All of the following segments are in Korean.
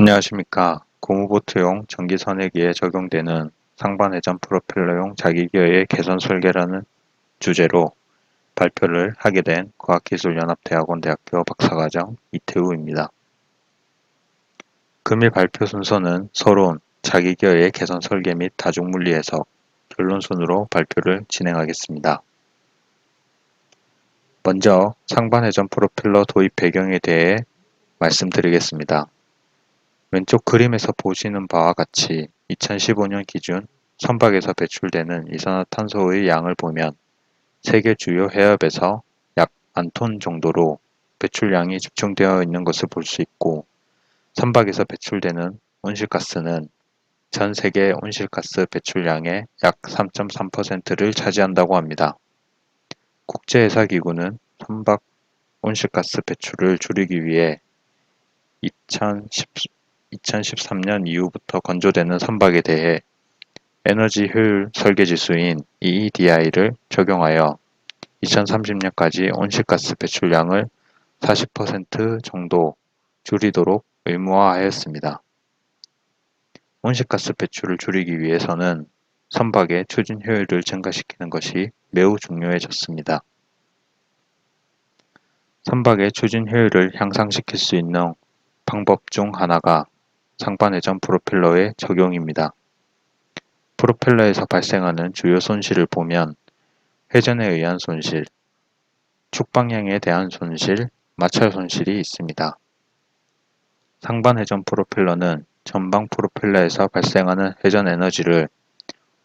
안녕하십니까. 고무보트용 전기선회기에 적용되는 상반회전 프로펠러용 자기기어의 개선 설계라는 주제로 발표를 하게 된 과학기술연합대학원대학교 박사과정 이태우입니다. 금일 발표 순서는 서론, 자기기어의 개선 설계 및 다중물리 해석, 결론 순으로 발표를 진행하겠습니다. 먼저 상반회전 프로펠러 도입 배경에 대해 말씀드리겠습니다. 왼쪽 그림에서 보시는 바와 같이 2015년 기준 선박에서 배출되는 이산화탄소의 양을 보면 세계 주요 해협에서 약 1톤 정도로 배출량이 집중되어 있는 것을 볼 수 있고, 선박에서 배출되는 온실가스는 전 세계 온실가스 배출량의 약 3.3%를 차지한다고 합니다. 국제해사기구는 선박 온실가스 배출을 줄이기 위해 2013년 이후부터 건조되는 선박에 대해 에너지 효율 설계 지수인 EEDI를 적용하여 2030년까지 온실가스 배출량을 40% 정도 줄이도록 의무화하였습니다. 온실가스 배출을 줄이기 위해서는 선박의 추진 효율을 증가시키는 것이 매우 중요해졌습니다. 선박의 추진 효율을 향상시킬 수 있는 방법 중 하나가 상반회전 프로펠러의 적용입니다. 프로펠러에서 발생하는 주요 손실을 보면 회전에 의한 손실, 축방향에 대한 손실, 마찰 손실이 있습니다. 상반회전 프로펠러는 전방 프로펠러에서 발생하는 회전 에너지를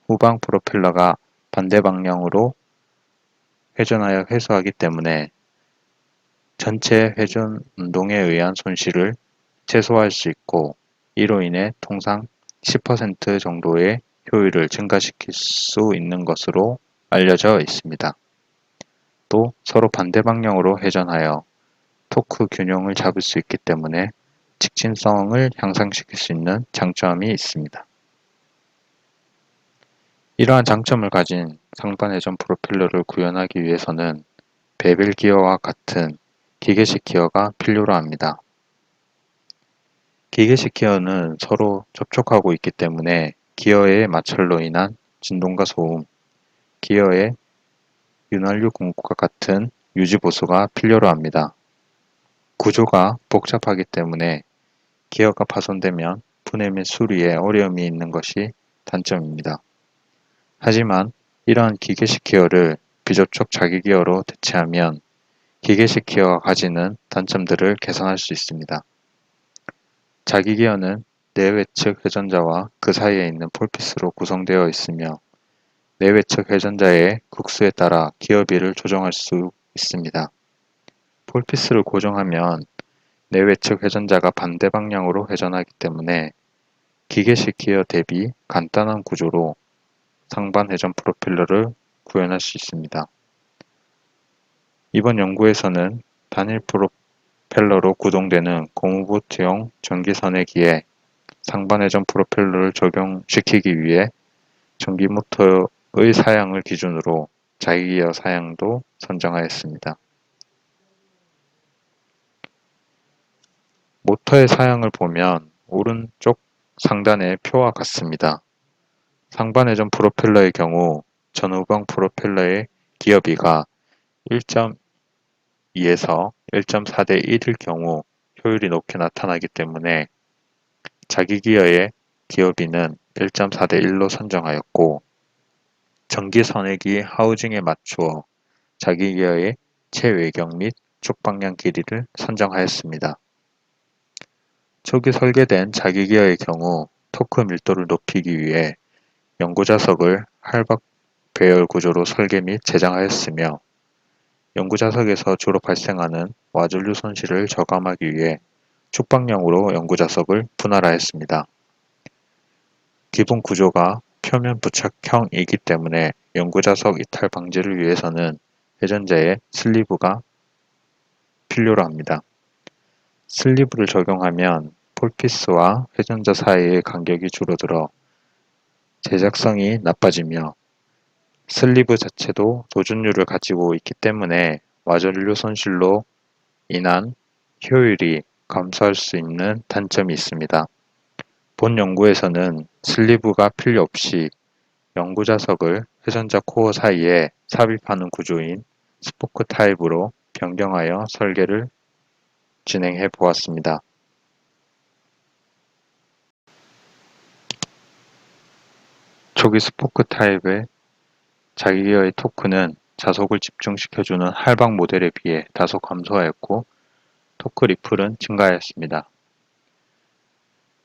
후방 프로펠러가 반대 방향으로 회전하여 회수하기 때문에 전체 회전 운동에 의한 손실을 최소화할 수 있고, 이로 인해 통상 10% 정도의 효율을 증가시킬 수 있는 것으로 알려져 있습니다. 또 서로 반대 방향으로 회전하여 토크 균형을 잡을 수 있기 때문에 직진성을 향상시킬 수 있는 장점이 있습니다. 이러한 장점을 가진 상반회전 프로펠러를 구현하기 위해서는 베벨 기어와 같은 기계식 기어가 필요로 합니다. 기계식 기어는 서로 접촉하고 있기 때문에 기어의 마찰로 인한 진동과 소음, 기어의 윤활유 공급과 같은 유지보수가 필요로 합니다. 구조가 복잡하기 때문에 기어가 파손되면 분해 및 수리에 어려움이 있는 것이 단점입니다. 하지만 이러한 기계식 기어를 비접촉 자기 기어로 대체하면 기계식 기어가 가지는 단점들을 개선할 수 있습니다. 자기 기어는 내외측 회전자와 그 사이에 있는 폴피스로 구성되어 있으며, 내외측 회전자의 국수에 따라 기어비를 조정할 수 있습니다. 폴피스를 고정하면 내외측 회전자가 반대 방향으로 회전하기 때문에 기계식 기어 대비 간단한 구조로 상반 회전 프로펠러를 구현할 수 있습니다. 이번 연구에서는 단일 프로펠러로 구동되는 고무보트용 전기선회기에 상반 회전 프로펠러를 적용시키기 위해 전기모터의 사양을 기준으로 자기기어 사양도 선정하였습니다. 모터의 사양을 보면 오른쪽 상단의 표와 같습니다. 상반 회전 프로펠러의 경우 전후방 프로펠러의 기어비가 1.2에서 1.4대 1일 경우 효율이 높게 나타나기 때문에 자기기어의 기어비는 1.4대 1로 선정하였고, 전기선회기 하우징에 맞추어 자기기어의 최외경 및 축방향 길이를 선정하였습니다. 초기 설계된 자기기어의 경우 토크 밀도를 높이기 위해 연구자석을 할박 배열 구조로 설계 및 제작하였으며, 연구자석에서 주로 발생하는 와전류 손실을 저감하기 위해 축방향으로 연구자석을 분할하였습니다. 기본 구조가 표면 부착형이기 때문에 연구자석 이탈 방지를 위해서는 회전자에 슬리브가 필요로 합니다. 슬리브를 적용하면 폴피스와 회전자 사이의 간격이 줄어들어 제작성이 나빠지며, 슬리브 자체도 도전류를 가지고 있기 때문에 와전류 손실로 인한 효율이 감소할 수 있는 단점이 있습니다. 본 연구에서는 슬리브가 필요 없이 연구 자석을 회전자 코어 사이에 삽입하는 구조인 스포크 타입으로 변경하여 설계를 진행해 보았습니다. 초기 스포크 타입의 자기기어의 토크는 자속을 집중시켜주는 할박 모델에 비해 다소 감소하였고 토크 리플은 증가하였습니다.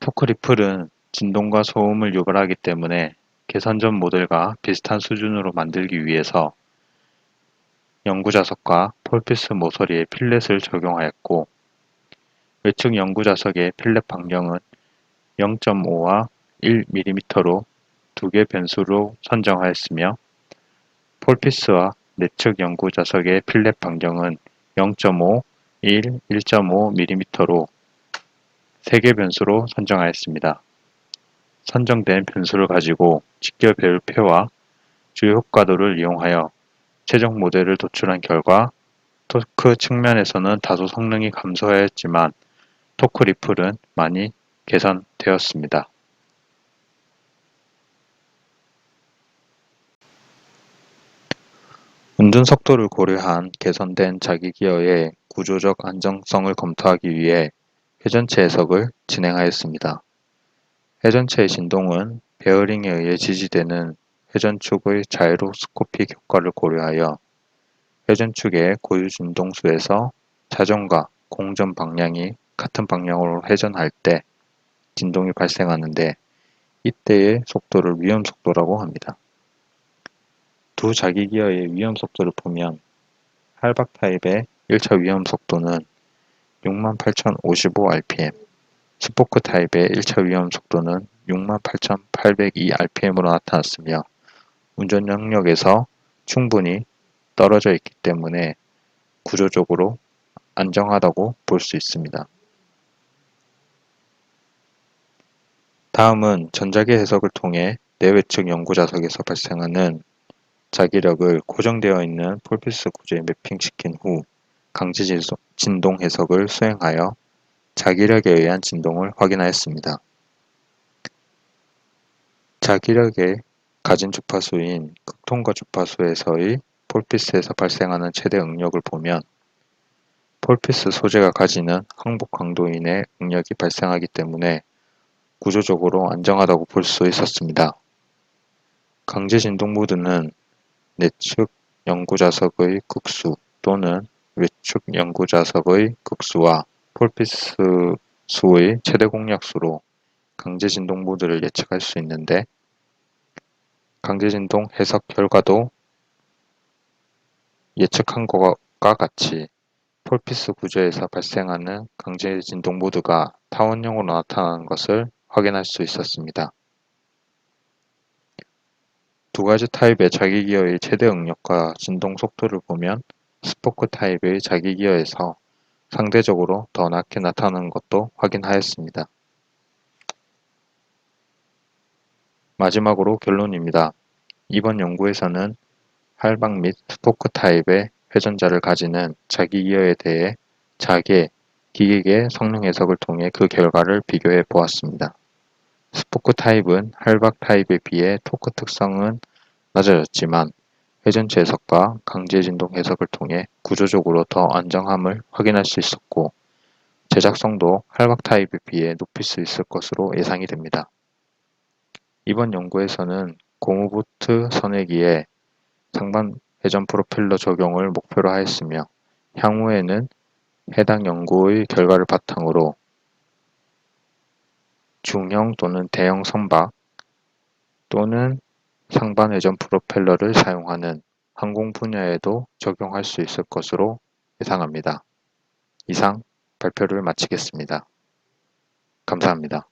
토크 리플은 진동과 소음을 유발하기 때문에 개선 전 모델과 비슷한 수준으로 만들기 위해서 연구 자석과 폴피스 모서리에 필렛을 적용하였고 외측 연구 자석의 필렛 반경은 0.5와 1mm로 두 개 변수로 선정하였으며 폴피스와 내측 연구 자석의 필렛 반경은 0.5, 1, 1.5mm로 세 개 변수로 선정하였습니다. 선정된 변수를 가지고 직결 배율표와 주요 효과도를 이용하여 최종 모델을 도출한 결과 토크 측면에서는 다소 성능이 감소하였지만 토크 리플은 많이 개선되었습니다. 운전 속도를 고려한 개선된 자기기어의 구조적 안정성을 검토하기 위해 회전체 해석을 진행하였습니다. 회전체의 진동은 베어링에 의해 지지되는 회전축의 자이로스코픽 효과를 고려하여 회전축의 고유 진동수에서 자전과 공전 방향이 같은 방향으로 회전할 때 진동이 발생하는데 이때의 속도를 위험 속도라고 합니다. 두 자기기어의 위험 속도를 보면 할박 타입의 1차 위험 속도는 68,055rpm, 스포크 타입의 1차 위험 속도는 68,802rpm으로 나타났으며 운전 영역에서 충분히 떨어져 있기 때문에 구조적으로 안정하다고 볼 수 있습니다. 다음은 전자기 해석을 통해 내외측 연구 자석에서 발생하는 자기력을 고정되어 있는 폴피스 구조에 매핑시킨 후 강제 진동 해석을 수행하여 자기력에 의한 진동을 확인하였습니다. 자기력의 가진 주파수인 극통과 주파수에서의 폴피스에서 발생하는 최대 응력을 보면 폴피스 소재가 가지는 항복 강도인의 응력이 발생하기 때문에 구조적으로 안정하다고 볼 수 있었습니다. 강제 진동 모드는 내측 연구 자석의 극수 또는 외측 연구 자석의 극수와 폴피스 수의 최대 공약수로 강제 진동 모드를 예측할 수 있는데 강제 진동 해석 결과도 예측한 것과 같이 폴피스 구조에서 발생하는 강제 진동 모드가 타원형으로 나타나는 것을 확인할 수 있었습니다. 두 가지 타입의 자기기어의 최대 응력과 진동 속도를 보면 스포크 타입의 자기기어에서 상대적으로 더 낮게 나타나는 것도 확인하였습니다. 마지막으로 결론입니다. 이번 연구에서는 할박 및 스포크 타입의 회전자를 가지는 자기기어에 대해 자개, 기계계 성능 해석을 통해 그 결과를 비교해 보았습니다. 스포크 타입은 할박 타입에 비해 토크 특성은 낮아졌지만 회전체 해석과 강제 진동 해석을 통해 구조적으로 더 안정함을 확인할 수 있었고 제작성도 할박 타입에 비해 높일 수 있을 것으로 예상이 됩니다. 이번 연구에서는 고무보트 선회기에 상반 회전 프로펠러 적용을 목표로 하였으며 향후에는 해당 연구의 결과를 바탕으로 중형 또는 대형 선박 또는 상반 회전 프로펠러를 사용하는 항공 분야에도 적용할 수 있을 것으로 예상합니다. 이상 발표를 마치겠습니다. 감사합니다.